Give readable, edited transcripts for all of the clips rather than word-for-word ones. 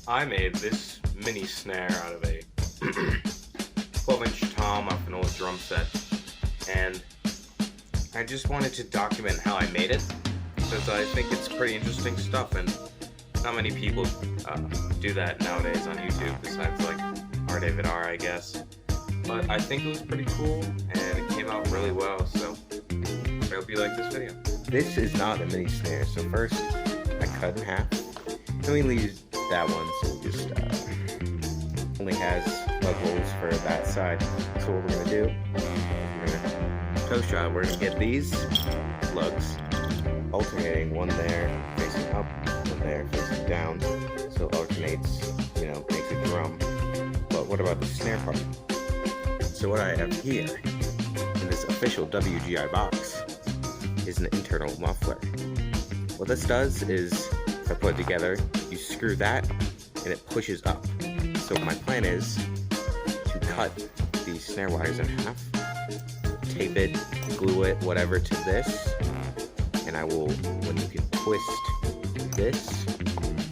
I made this mini snare out of a 12-inch tom off an old drum set, and I just wanted to document how I made it because I think it's pretty interesting stuff, and not many people do that nowadays on YouTube besides like R. David R, I guess. But I think it was pretty cool, and it came out really well, so I hope you like this video. This is not a mini snare, so first I cut in half. Then we leave that one, so we just only has plug holes for that side. So what we're gonna do, we're gonna toe shot. We're gonna get these plugs alternating, one there facing up, one there facing down, so it alternates, you know, makes a drum. But what about the snare part? So what I have here in this official WGI box is an internal muffler. What this does is, if I put it together, you screw that and it pushes up. So my plan is to cut these snare wires in half, tape it, glue it, whatever to this, and I will, when you can twist this,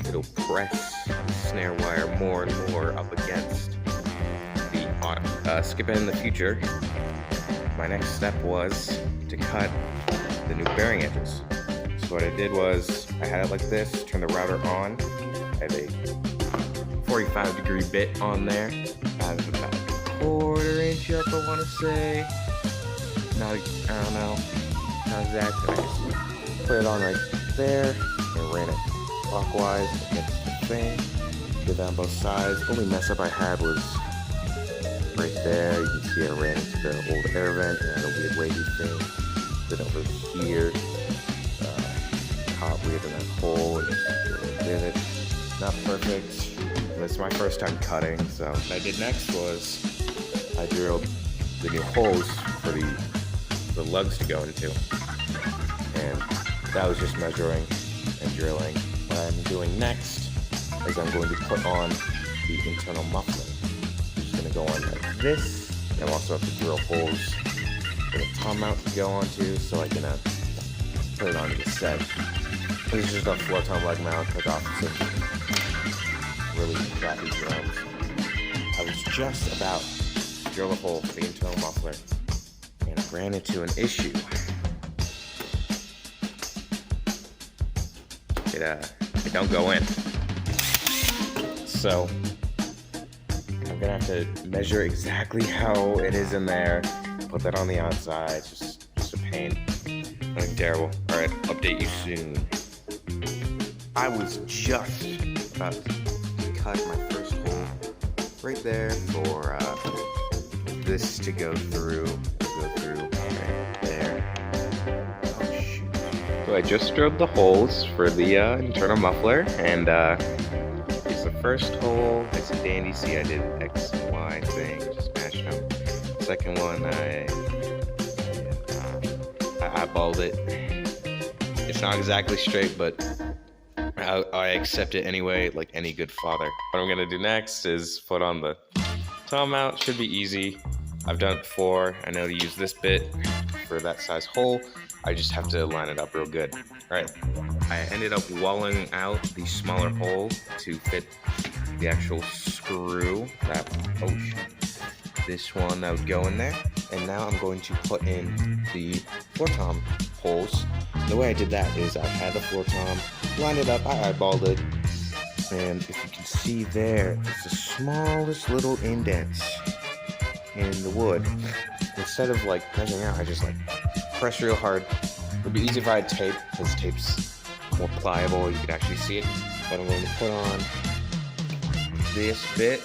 it'll press the snare wire more and more up against the bottom. Skipping the future, my next step was to cut the new bearing edges. So what I did was, I had it like this, turn the router on, I have a 45-degree bit on there, I have about a 1/4 inch up, I want to say, I don't know, not exactly, I just put it on right there, and ran it clockwise against the thing, did that on both sides. Only mess up I had was right there. You can see I ran into the old air vent and had a weird wavy thing. Then over here, caught weird in that hole and did it. Not perfect. This is my first time cutting, so what I did next was I drilled the new holes for the lugs to go into, and that was just measuring and drilling. What I'm doing next is I'm going to put on the internal muffler. It's going to go on like this. I also have to drill holes for the tom mount to go onto, so I can put it onto the set. This is just a floor tom leg mount, like off some really crappy drums. I was just about to drill a hole for the internal muffler, and I ran into an issue. It don't go in. So I'm gonna have to measure exactly how it is in there, put that on the outside. It's just a pain. Like terrible. Alright, update you soon. I was just about to cut my first hole right there for this to go through. Right there. Oh shoot. So I just drilled the holes for the internal muffler, and it's the first hole. It's a dandy. See, I did X and Y thing, just matched them. Second one, I eyeballed it. It's not exactly straight, but I accept it anyway, like any good father. What I'm gonna do next is put on the tom mount. Should be easy. I've done it before. I know to use this bit for that size hole. I just have to line it up real good. Alright, I ended up walling out the smaller hole to fit the actual screw. This one that would go in there. And now I'm going to put in the floor tom holes. The way I did that is I had the floor tom, lined it up, I eyeballed it, and if you can see there, it's the smallest little indents in the wood. Instead of like measuring out, I just like press real hard. It would be easy if I had tape, because tape's more pliable, you could actually see it. But I'm going to put on this bit,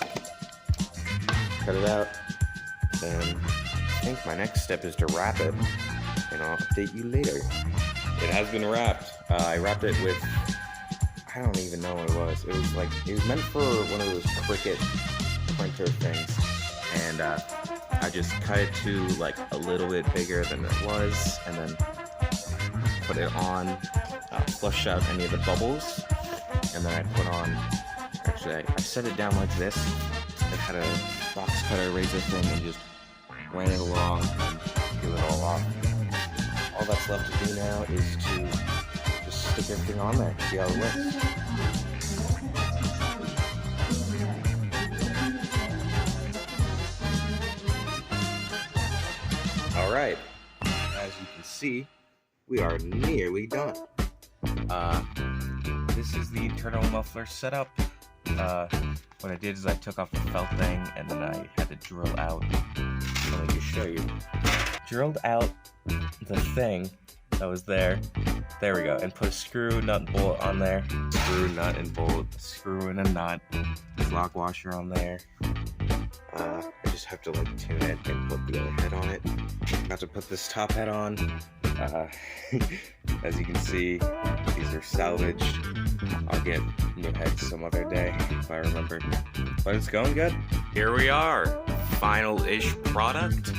cut it out, and I think my next step is to wrap it, and I'll update you later. It has been wrapped. I wrapped it with, I don't even know what it was. It was meant for one of those Cricut printer things, and I just cut it to like a little bit bigger than it was, and then put it on, flush out any of the bubbles, and then I put on, actually I set it down like this. I had a box cutter razor thing and just ran it along and peel it all off. All that's left to do now is to just stick everything on there, see how it looks. Alright, as you can see, we are nearly done. This is the internal muffler setup. What I did is I took off the felt thing and then I had to drill out. Let me just show you. Drilled out the thing that was there. There we go. And put a screw, nut, and bolt on there. Screw, nut, and bolt. Screw and a nut. Lock washer on there. I just have to like tune it and put the other head on it. Got to put this top head on. As you can see, these are salvaged. I'll get new heads some other day if I remember. But it's going good. Here we are. Final-ish product.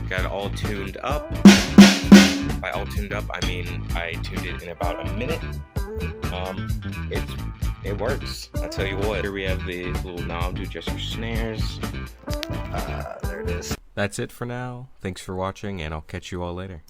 Got it all tuned up. By all tuned up, I mean I tuned it in about a minute. It works. I'll tell you what. Here we have the little knob to adjust your snares. There it is. That's it for now. Thanks for watching, and I'll catch you all later.